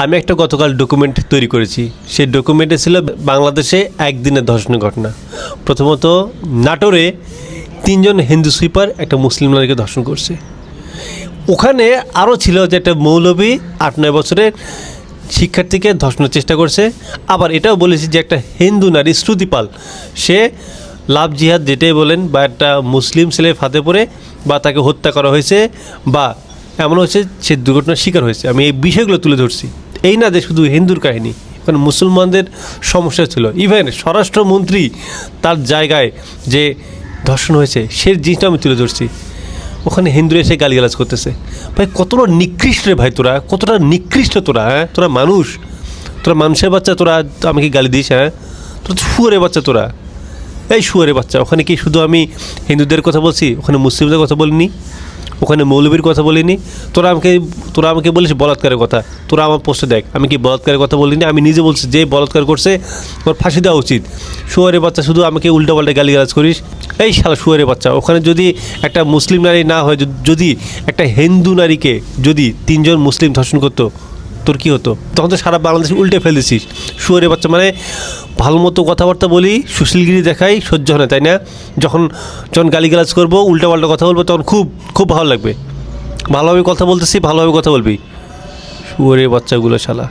আমি একটা গতকাল ডকুমেন্ট তৈরি করেছি। সেই ডকুমেন্টে ছিল বাংলাদেশে একদিনের ধর্ষণের ঘটনা। প্রথমত নাটোরে 3 জন হিন্দু সুইপার একটা মুসলিম নারীকে ধর্ষণ করছে। ওখানে আরও ছিল যে একটা মৌলবী 8-9 বছরের শিক্ষার্থীকে ধর্ষণের চেষ্টা করছে। আবার এটাও বলেছি যে একটা হিন্দু নারী শ্রুতিপাল, সে লাভ জিহাদ যেটাই বলেন, বা একটা মুসলিম ছেলে ফাঁদে পড়ে বা তাকে হত্যা করা হয়েছে, বা এমন হচ্ছে সে দুর্ঘটনার শিকার হয়েছে। আমি এই বিষয়গুলো তুলে ধরছি। এই না যে শুধু হিন্দুর কাহিনী, কারণ মুসলমানদের সমস্যা ছিল। ইভেন স্বরাষ্ট্রমন্ত্রী তার জায়গায় যে ধর্ষণ হয়েছে সেই জিনিসটা আমি তুলে ধরছি। ওখানে হিন্দুরা এসে গালিগালাজ করতেছে। ভাই কতটা নিকৃষ্ট রে ভাই, তোরা কতটা নিকৃষ্ট তোরা, হ্যাঁ? তোরা মানুষের বাচ্চা, তোরা আমাকে গালি দিস, হ্যাঁ? তোরা শুয়োরের বাচ্চা, তোরা এই শুয়োরের বাচ্চা। ওখানে কি শুধু আমি হিন্দুদের কথা বলছি? ওখানে মুসলিমদের কথা বলিনি, ওখানে মৌলবীর কথা বলিনি। তোরা আমাকে বলিস বলাৎকারের কথা। তোরা আমার পোস্টে দেখ, আমি কি বলাৎকারের কথা বলিনি? আমি নিজে বলছি যে বলাৎকার করছে ওর ফাঁসি দেওয়া উচিত। শুয়োরের বাচ্চা, শুধু আমাকে উল্টাপাল্টা গালিগালাজ করিস। এই শালা শুয়োরের বাচ্চা। ওখানে যদি একটা মুসলিম নারী না হয়, যদি একটা হিন্দু নারীকে যদি 3 জন মুসলিম ধর্ষণ করতো, তোর কী হতো? তখন তো সারা বাংলাদেশ উল্টে ফেলেছিস। শুয়োরের বাচ্চা মানে ভালো মতো কথাবার্তা বলি, সুশীলগিরি দেখাই, সহ্য হয় না, তাই না? যখন গালিগালাজ করবো, উল্টাপাল্টা কথা বলবো, তখন খুব ভালো লাগবে। ভালোভাবে কথা বলতেছি, ভালোভাবে কথা বলবি। শুয়োরের বাচ্চাগুলো শালা।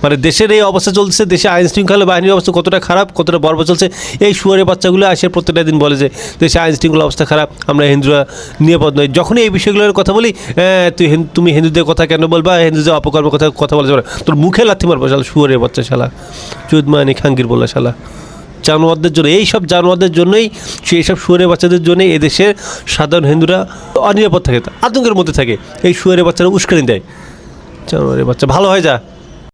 মানে দেশের এই অবস্থা চলছে, দেশে আইন শৃঙ্খলা বাহিনীর অবস্থা কতটা খারাপ, কতটা বর্বর চলছে। এই শুয়োরের বাচ্চাগুলো আসে প্রত্যেকটা দিন বলে যে দেশে আইন শৃঙ্খলা অবস্থা খারাপ, আমরা হিন্দুরা নিরাপদ নয়। যখনই এই বিষয়গুলোর কথা বলি, তুমি হিন্দুদের কথা কেন বলবা, হিন্দুদের অপকর্মের কথা বলা যাবে না, তোর মুখে লাথি মারবো শালা, শুয়োরের বাচ্চা শালা, চুদমানি খাঙ্গির বলা শালা। জানোয়ারদের জন্য, এই সব জানোয়ারদের জন্যই, সেই সব শুয়োরের বাচ্চাদের জন্যই এদেশের সাধারণ হিন্দুরা অনিরাপদ থাকে, আতঙ্কের মধ্যে থাকে। এই শুয়োরের বাচ্চারা উস্কানি দেয়। জানোয়ারের বাচ্চা, ভালো হয়ে যা।